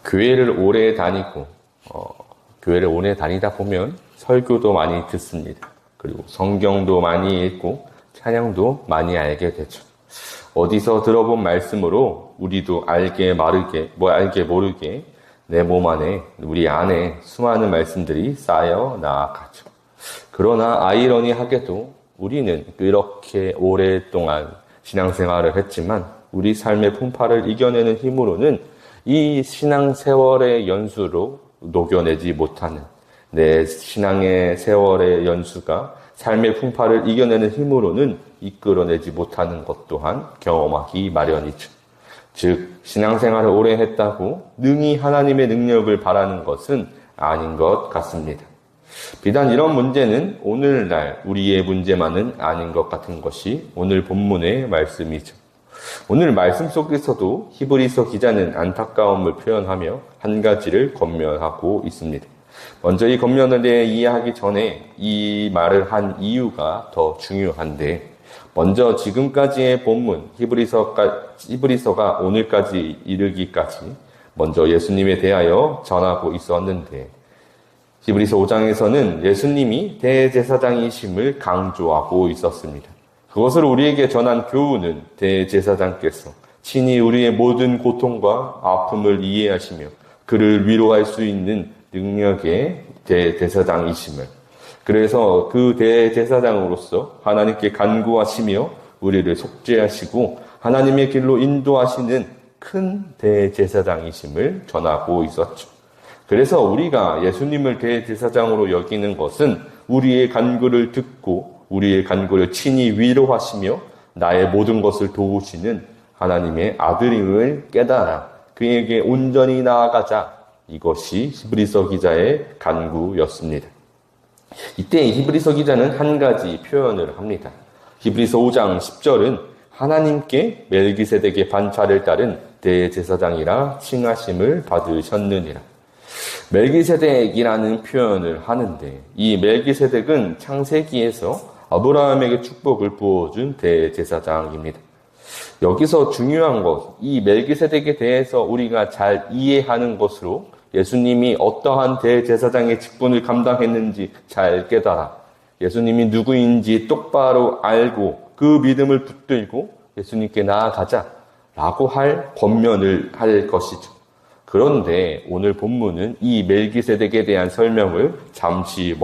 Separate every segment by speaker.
Speaker 1: 교회를 오래 다니고, 교회를 오래 다니다 보면 설교도 많이 듣습니다. 그리고 성경도 많이 읽고, 찬양도 많이 알게 되죠. 어디서 들어본 말씀으로 우리도 알게 모르게 내 몸 안에, 우리 안에 수많은 말씀들이 쌓여 나아가죠. 그러나 아이러니하게도 우리는 그렇게 오랫동안 신앙생활을 했지만 우리 삶의 풍파를 이겨내는 힘으로는 이 신앙 세월의 연수로 녹여내지 못하는 내 신앙의 세월의 연수가 삶의 풍파를 이겨내는 힘으로는 이끌어내지 못하는 것 또한 경험하기 마련이죠. 즉 신앙생활을 오래 했다고 능히 하나님의 능력을 바라는 것은 아닌 것 같습니다. 비단 이런 문제는 오늘날 우리의 문제만은 아닌 것 같은 것이 오늘 본문의 말씀이죠. 오늘 말씀 속에서도 히브리서 기자는 안타까움을 표현하며 한 가지를 권면하고 있습니다. 먼저 이 권면에 대해 이해하기 전에 이 말을 한 이유가 더 중요한데, 먼저 지금까지의 본문 히브리서가 오늘까지 이르기까지 먼저 예수님에 대하여 전하고 있었는데, 히브리서 5장에서는 예수님이 대제사장이심을 강조하고 있었습니다. 그것을 우리에게 전한 교훈은 대제사장께서 친히 우리의 모든 고통과 아픔을 이해하시며 그를 위로할 수 있는 능력의 대제사장이심을, 그래서 그 대제사장으로서 하나님께 간구하시며 우리를 속죄하시고 하나님의 길로 인도하시는 큰 대제사장이심을 전하고 있었죠. 그래서 우리가 예수님을 대제사장으로 여기는 것은 우리의 간구를 듣고 우리의 간구를 친히 위로하시며 나의 모든 것을 도우시는 하나님의 아들임을 깨달아 그에게 온전히 나아가자, 이것이 히브리서 기자의 간구였습니다. 이때 히브리서 기자는 한 가지 표현을 합니다. 히브리서 5장 10절은 하나님께 멜기세덱의 반차를 따른 대제사장이라 칭하심을 받으셨느니라. 멜기세덱이라는 표현을 하는데, 이 멜기세덱은 창세기에서 아브라함에게 축복을 부어준 대제사장입니다. 여기서 중요한 것, 이 멜기세덱에 대해서 우리가 잘 이해하는 것으로 예수님이 어떠한 대제사장의 직분을 감당했는지 잘 깨달아 예수님이 누구인지 똑바로 알고 그 믿음을 붙들고 예수님께 나아가자라고 할 권면을 할 것이죠. 그런데 오늘 본문은 이 멜기세덱에 대한 설명을 잠시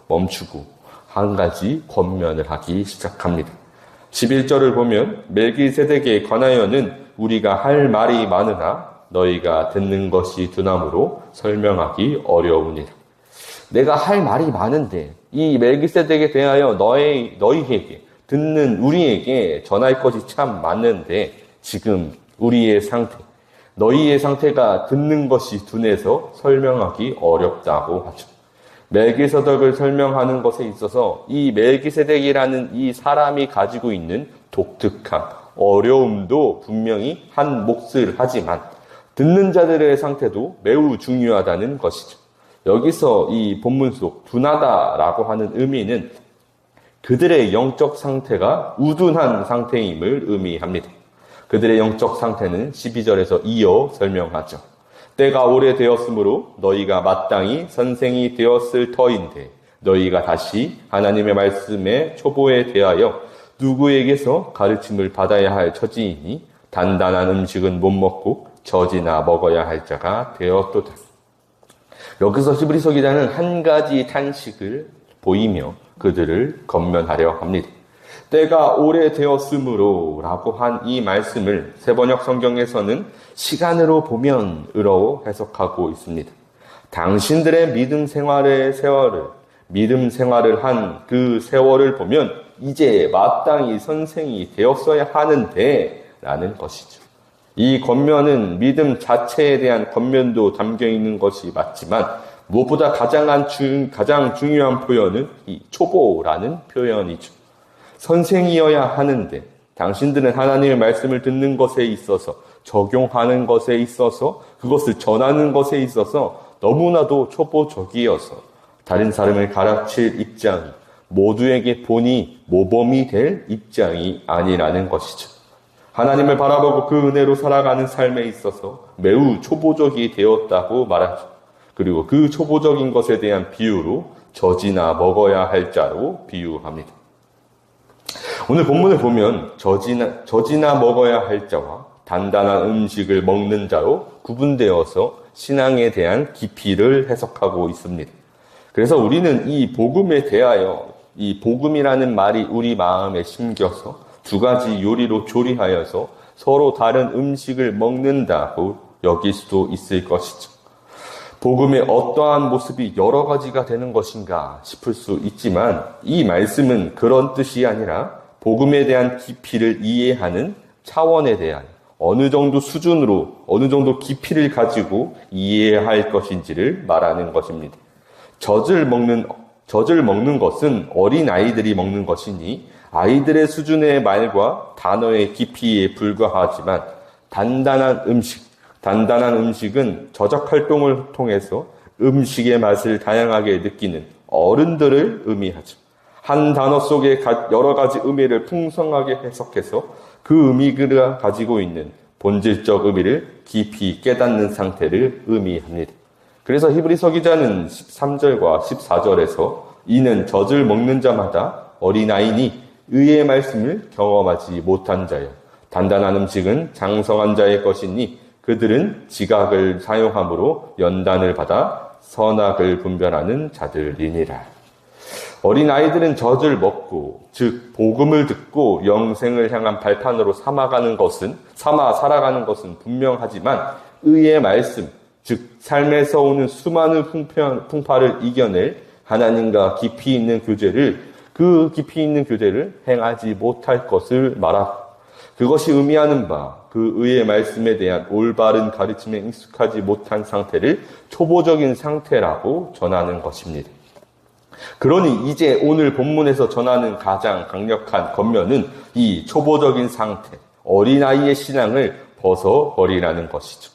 Speaker 1: 멈추고 한 가지 권면을 하기 시작합니다. 11절을 보면 멜기세덱에 관하여는 우리가 할 말이 많으나 너희가 듣는 것이 드나무로 설명하기 어려우니라. 내가 할 말이 많은데 이 멜기세덱에 대하여 너희에게 듣는 우리에게 전할 것이 참 많은데 지금 우리의 상태, 너희의 상태가 듣는 것이 둔해서 설명하기 어렵다고 하죠. 멜기세덱을 설명하는 것에 있어서 이 멜기세덱이라는 이 사람이 가지고 있는 독특한 어려움도 분명히 한 몫을 하지만 듣는 자들의 상태도 매우 중요하다는 것이죠. 여기서 이 본문 속 둔하다라고 하는 의미는 그들의 영적 상태가 우둔한 상태임을 의미합니다. 그들의 영적 상태는 12절에서 이어 설명하죠. 때가 오래되었으므로 너희가 마땅히 선생이 되었을 터인데 너희가 다시 하나님의 말씀의 초보에 대하여 누구에게서 가르침을 받아야 할 처지이니 단단한 음식은 못 먹고 젖이나 먹어야 할 자가 되었도다. 여기서 히브리서 기자는 한 가지 탄식을 보이며 그들을 권면하려 합니다. 때가 오래되었으므로 라고 한 이 말씀을 새번역 성경에서는 시간으로 보면으로 해석하고 있습니다. 당신들의 믿음 생활의 세월을, 믿음 생활을 한 그 세월을 보면 이제 마땅히 선생이 되었어야 하는데 라는 것이죠. 이 권면은 믿음 자체에 대한 권면도 담겨 있는 것이 맞지만 무엇보다 가장 중요한 표현은 이 초보라는 표현이죠. 선생이어야 하는데 당신들은 하나님의 말씀을 듣는 것에 있어서, 적용하는 것에 있어서, 그것을 전하는 것에 있어서 너무나도 초보적이어서 다른 사람을 가르칠 입장이 모두에게 본이 모범이 될 입장이 아니라는 것이죠. 하나님을 바라보고 그 은혜로 살아가는 삶에 있어서 매우 초보적이 되었다고 말하죠. 그리고 그 초보적인 것에 대한 비유로 젖이나 먹어야 할 자로 비유합니다. 오늘 본문을 보면 젖이나 먹어야 할 자와 단단한 음식을 먹는 자로 구분되어서 신앙에 대한 깊이를 해석하고 있습니다. 그래서 우리는 이 복음에 대하여 이 복음이라는 말이 우리 마음에 심겨서 두 가지 요리로 조리하여서 서로 다른 음식을 먹는다고 여길 수도 있을 것이죠. 복음의 어떠한 모습이 여러 가지가 되는 것인가 싶을 수 있지만 이 말씀은 그런 뜻이 아니라 복음에 대한 깊이를 이해하는 차원에 대한 어느 정도 수준으로 어느 정도 깊이를 가지고 이해할 것인지를 말하는 것입니다. 젖을 먹는 것은 어린 아이들이 먹는 것이니 아이들의 수준의 말과 단어의 깊이에 불과하지만 단단한 음식은 저작 활동을 통해서 음식의 맛을 다양하게 느끼는 어른들을 의미하죠. 한 단어 속에 여러 가지 의미를 풍성하게 해석해서 그 의미가 가지고 있는 본질적 의미를 깊이 깨닫는 상태를 의미합니다. 그래서 히브리서 기자는 13절과 14절에서 이는 젖을 먹는 자마다 어린아이니 의의 말씀을 경험하지 못한 자요. 단단한 음식은 장성한 자의 것이니 그들은 지각을 사용함으로 연단을 받아 선악을 분별하는 자들이니라. 어린아이들은 젖을 먹고 즉 복음을 듣고 영생을 향한 발판으로 삼아 살아가는 것은 분명하지만 의의 말씀 즉 삶에서 오는 수많은 풍파를 이겨낼 하나님과 깊이 있는 교제를 행하지 못할 것을 말하고 그것이 의미하는 바 그 의의 말씀에 대한 올바른 가르침에 익숙하지 못한 상태를 초보적인 상태라고 전하는 것입니다. 그러니 이제 오늘 본문에서 전하는 가장 강력한 권면은 이 초보적인 상태, 어린아이의 신앙을 벗어버리라는 것이죠.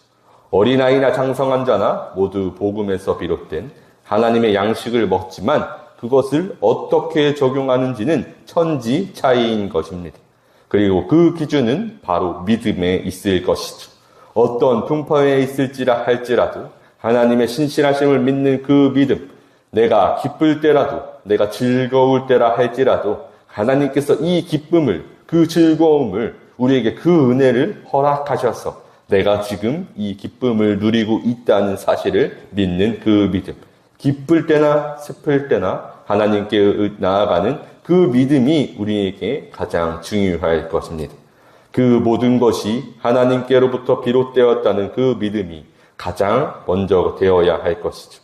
Speaker 1: 어린아이나 장성한 자나 모두 복음에서 비롯된 하나님의 양식을 먹지만 그것을 어떻게 적용하는지는 천지 차이인 것입니다. 그리고 그 기준은 바로 믿음에 있을 것이죠. 어떤 풍파에 있을지라 할지라도 하나님의 신실하심을 믿는 그 믿음, 내가 기쁠 때라도, 내가 즐거울 때라 할지라도 하나님께서 이 기쁨을, 그 즐거움을, 우리에게 그 은혜를 허락하셔서 내가 지금 이 기쁨을 누리고 있다는 사실을 믿는 그 믿음. 기쁠 때나 슬플 때나 하나님께 나아가는 그 믿음이 우리에게 가장 중요할 것입니다. 그 모든 것이 하나님께로부터 비롯되었다는 그 믿음이 가장 먼저 되어야 할 것이죠.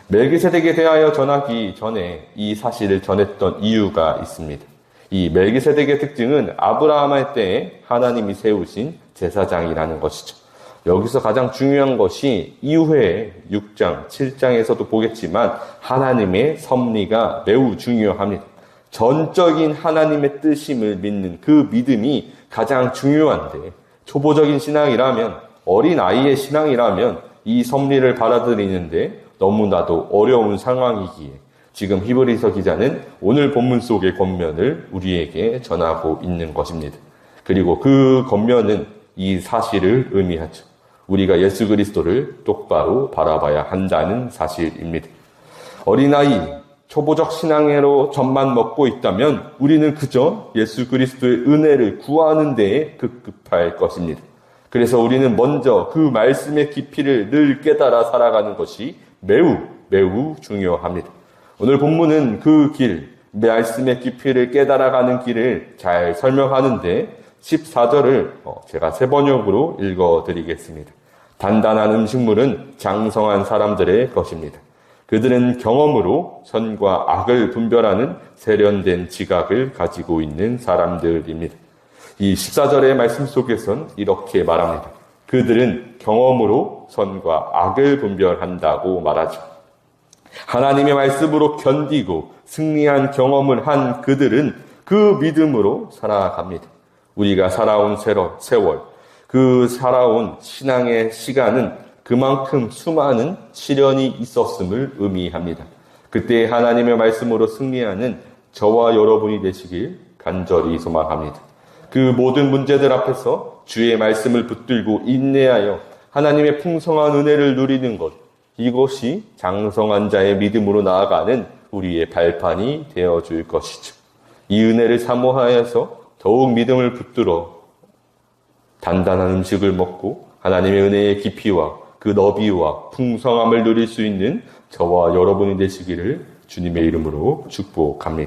Speaker 1: 멜기세덱에 대하여 전하기 전에 이 사실을 전했던 이유가 있습니다. 이 멜기세덱의 특징은 아브라함의 때에 하나님이 세우신 제사장이라는 것이죠. 여기서 가장 중요한 것이 이후에 6장, 7장에서도 보겠지만 하나님의 섭리가 매우 중요합니다. 전적인 하나님의 뜻임을 믿는 그 믿음이 가장 중요한데 초보적인 신앙이라면 어린아이의 신앙이라면 이 섭리를 받아들이는데 너무나도 어려운 상황이기에 지금 히브리서 기자는 오늘 본문 속의 권면을 우리에게 전하고 있는 것입니다. 그리고 그 권면은 이 사실을 의미하죠. 우리가 예수 그리스도를 똑바로 바라봐야 한다는 사실입니다. 어린아이, 초보적 신앙으로 젖만 먹고 있다면 우리는 그저 예수 그리스도의 은혜를 구하는 데에 급급할 것입니다. 그래서 우리는 먼저 그 말씀의 깊이를 늘 깨달아 살아가는 것이 매우 중요합니다. 오늘 본문은 그 말씀의 깊이를 깨달아가는 길을 잘 설명하는데 14절을 제가 세 번역으로 읽어드리겠습니다. 단단한 음식물은 장성한 사람들의 것입니다. 그들은 경험으로 선과 악을 분별하는 세련된 지각을 가지고 있는 사람들입니다. 이 14절의 말씀 속에선 이렇게 말합니다. 그들은 경험으로 선과 악을 분별한다고 말하죠. 하나님의 말씀으로 견디고 승리한 경험을 한 그들은 그 믿음으로 살아갑니다. 우리가 살아온 세월, 그 살아온 신앙의 시간은 그만큼 수많은 시련이 있었음을 의미합니다. 그때 하나님의 말씀으로 승리하는 저와 여러분이 되시길 간절히 소망합니다. 그 모든 문제들 앞에서 주의 말씀을 붙들고 인내하여 하나님의 풍성한 은혜를 누리는 것, 이것이 장성한 자의 믿음으로 나아가는 우리의 발판이 되어줄 것이죠. 이 은혜를 사모하여서 더욱 믿음을 붙들어 단단한 음식을 먹고 하나님의 은혜의 깊이와 그 너비와 풍성함을 누릴 수 있는 저와 여러분이 되시기를 주님의 이름으로 축복합니다.